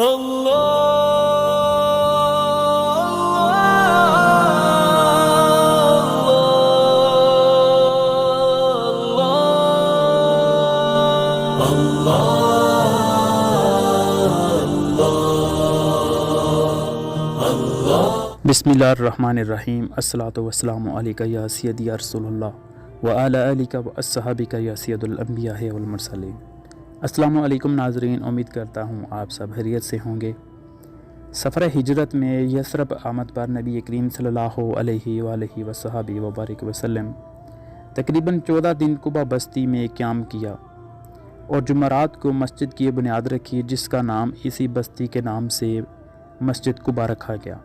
बिस्मिल्लाहिर्रहमानिर्रहीम। अस्सलातु वस्सलामु अलैका या सय्यदी या रसूलल्लाह व अला आलिका व अस्सहाबिका या सय्यदुल अंबिया वल मुरसलीन। अस्सलामु अलैकुम नाज़रीन, उम्मीद करता हूँ आप सब खैरियत से होंगे। सफ़र हिजरत में यसरब आमद पर नबी करीम सल्लल्लाहु अलैहि वसहबी व बारिक वसल्लम तकरीबन 14 दिन कुबा बस्ती में क़याम किया और जुमरात को मस्जिद की बुनियाद रखी, जिसका नाम इसी बस्ती के नाम से मस्जिद कुबा रखा गया।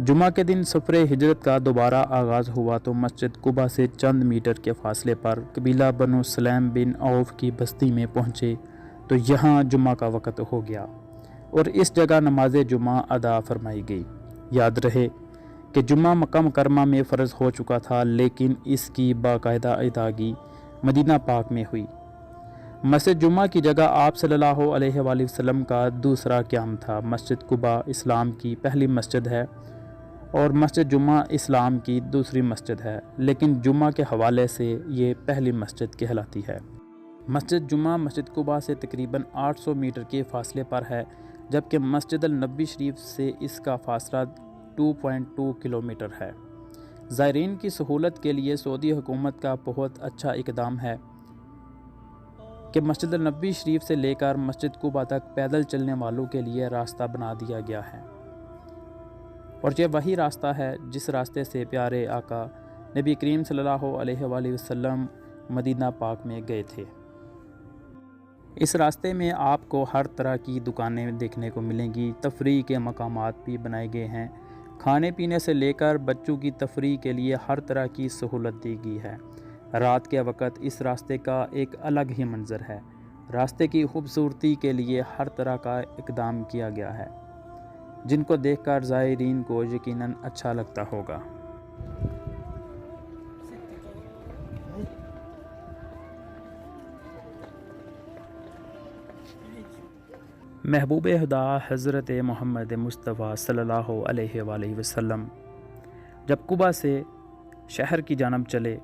जुमा के दिन सफ़र हिजरत का दोबारा आगाज़ हुआ तो मस्जिद कुबा से चंद मीटर के फासले पर कबीला बनु सलैम बिन औफ की बस्ती में पहुँचे तो यहाँ जुमा का वक़्त हो गया और इस जगह नमाज जुमा अदा फरमाई गई। याद रहे कि जुमा मक्का मुकरमा में फ़र्ज़ हो चुका था, लेकिन इसकी बाकायदा अदायगी मदीना पाक में हुई। मस्जिद जुमा की जगह आप सल्लल्लाहु अलैहि वसल्लम का दूसरा क़याम था। मस्जिद कुबा इस्लाम की पहली मस्जिद है और मस्जिद जुमा इस्लाम की दूसरी मस्जिद है, लेकिन जुमा के हवाले से ये पहली मस्जिद कहलाती है। मस्जिद जुमा मस्जिद कुबा से तकरीबन 800 मीटर के फासले पर है, जबकि मस्जिद नबी शरीफ से इसका फासला 2.2 किलोमीटर है। ज़ायरीन की सहूलत के लिए सऊदी हुकूमत का बहुत अच्छा इक़दाम है कि मस्जिद नबी शरीफ से लेकर मस्जिद कुबा तक पैदल चलने वालों के लिए रास्ता बना दिया गया है और ये वही रास्ता है जिस रास्ते से प्यारे आका नबी करीम सल्लल्लाहु अलैहि वसल्लम मदीना पाक में गए थे। इस रास्ते में आपको हर तरह की दुकानें देखने को मिलेंगी। तफरीह के मकामात भी बनाए गए हैं। खाने पीने से लेकर बच्चों की तफरीह के लिए हर तरह की सहूलत दी गई है। रात के वक़्त इस रास्ते का एक अलग ही मंज़र है। रास्ते की खूबसूरती के लिए हर तरह का इक़दाम किया गया है, जिनको देखकर ज़ायरीन को यकीनन अच्छा लगता होगा। महबूब खुदा हज़रत मोहम्मद मुस्तफ़ा सल्लल्लाहु अलैहि वसल्लम जब कुबा से शहर की जानब चले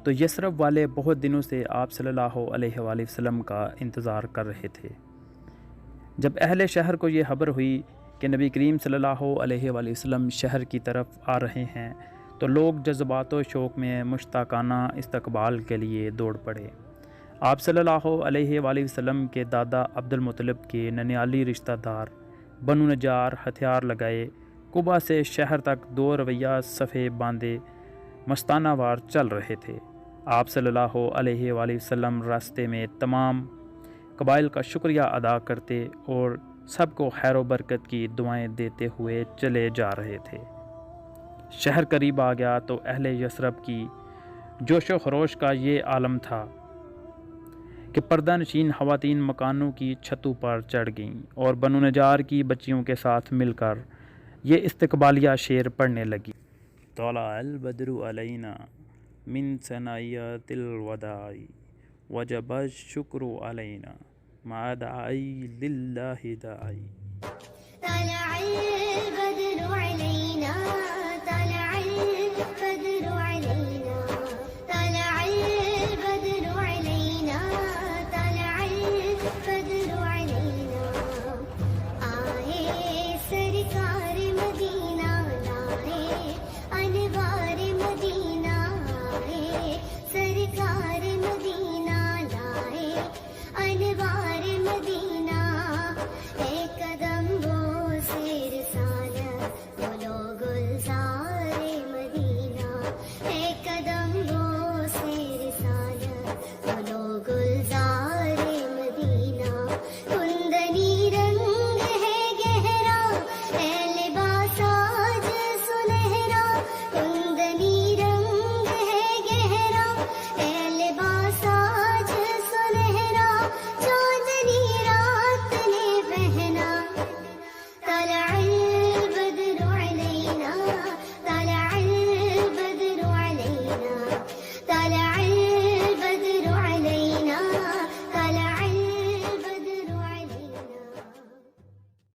तो यसरब वाले बहुत दिनों से आप सल्लल्लाहु अलैहि वसल्लम का इंतज़ार कर रहे थे। जब अहले शहर को ये खबर हुई कि नबी करीम सल्लल्लाहु अलैहि वसल्लम शहर की तरफ आ रहे हैं तो लोग जज्बात व शौक़ में मुश्ताकाना इस्तकबाल के लिए दौड़ पड़े। आप सल्लल्लाहु अलैहि वसल्लम के दादा अब्दुल मुत्तलिब के ननियाली रिश्तेदार बनु नजार हथियार लगाए कुबा से शहर तक 2 रवैया सफ़े बांधे मस्ताना वार चल रहे थे। आप सल्लल्लाहु अलैहि वसल्लम रास्ते में तमाम कबाइल का शुक्रिया अदा करते और सबको खैर बरकत की दुआएं देते हुए चले जा रहे थे। शहर करीब आ गया तो अहले यसरब की जोशो खरोश का ये आलम था कि पर्दा नशीन ख़वातीन मकानों की छतों पर चढ़ गईं और बनु नजार की बच्चियों के साथ मिलकर ये इस्तकबालिया शेर पढ़ने लगी। तलाअल बद्रु अलैना मिन सनायातिल वदाई वजब शुक्र अलैना मादाई लिल्लाहि दाई। तलाअल बद्रु अलैना